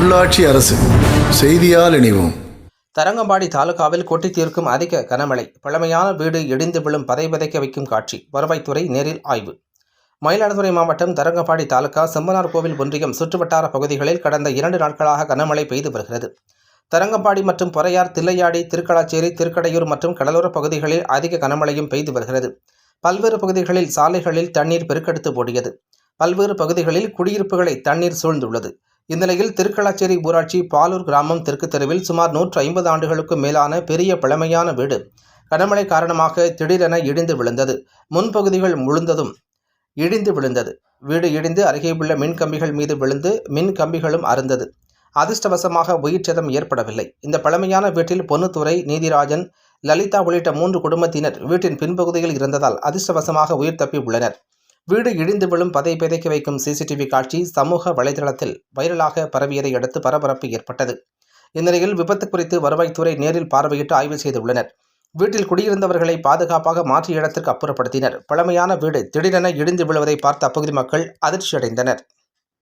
உள்ளாட்சி அரசு செய்தியால் இணைவோம். தரங்கம்பாடி தாலுகாவில் கொட்டி தீர்க்கும் அதிக கனமழை, பழமையான வீடு இடிந்து விழும் பதை பதைக்க வைக்கும் காட்சி. வருவாய்த்துறை நேரில் ஆய்வு. மயிலாடுதுறை மாவட்டம் தரங்கம்பாடி தாலுகா செம்பனார் கோவில் ஒன்றியம் சுற்றுவட்டார பகுதிகளில் கடந்த 2 நாட்களாக கனமழை பெய்து வருகிறது. தரங்கம்பாடி மற்றும் பொறையார், தில்லையாடி, திருக்கலாச்சேரி, திருக்கடையூர் மற்றும் கடலோர பகுதிகளில் அதிக கனமழையும் பெய்து வருகிறது. பல்வேறு பகுதிகளில் சாலைகளில் தண்ணீர் பெருக்கெடுத்து ஓடியது. பல்வேறு பகுதிகளில் குடியிருப்புகளை தண்ணீர் சூழ்ந்துள்ளது. இந்நிலையில் திருக்கலாச்சேரி ஊராட்சி பாலூர் கிராமம் தெற்கு தெருவில் சுமார் 150 ஆண்டுகளுக்கும் மேலான பெரிய பழமையான வீடு கனமழை காரணமாக திடீரென இடிந்து விழுந்தது. முன்பகுதிகள் முழுந்ததும் இடிந்து விழுந்தது. வீடு இடிந்து அருகே உள்ள மின் கம்பிகள் மீது விழுந்து மின் கம்பிகளும் அறுந்தது. அதிர்ஷ்டவசமாக உயிர் சேதம் ஏற்படவில்லை. இந்த பழமையான வீட்டில் பொன்னுத்துறை, நீதிராஜன், லலிதா உள்ளிட்ட 3 குடும்பத்தினர் வீட்டின் பின்பகுதியில் இருந்ததால் அதிர்ஷ்டவசமாக உயிர் தப்பி உள்ளனர். வீடு இடிந்து விழும் பதை பதைக்க வைக்கும் சிசிடிவி காட்சி சமூக வலைதளத்தில் வைரலாக பரவியதை அடுத்து பரபரப்பு ஏற்பட்டது. இந்நிலையில் விபத்து குறித்து வருவாய்த்துறை நேரில் பார்வையிட்டு ஆய்வு செய்துள்ளனர். வீட்டில் குடியிருந்தவர்களை பாதுகாப்பாக மாற்று இடத்திற்கு அப்புறப்படுத்தினர். பழமையான வீடு திடீரென இடிந்து விழுவதை பார்த்த அப்பகுதி மக்கள் அதிர்ச்சியடைந்தனர்.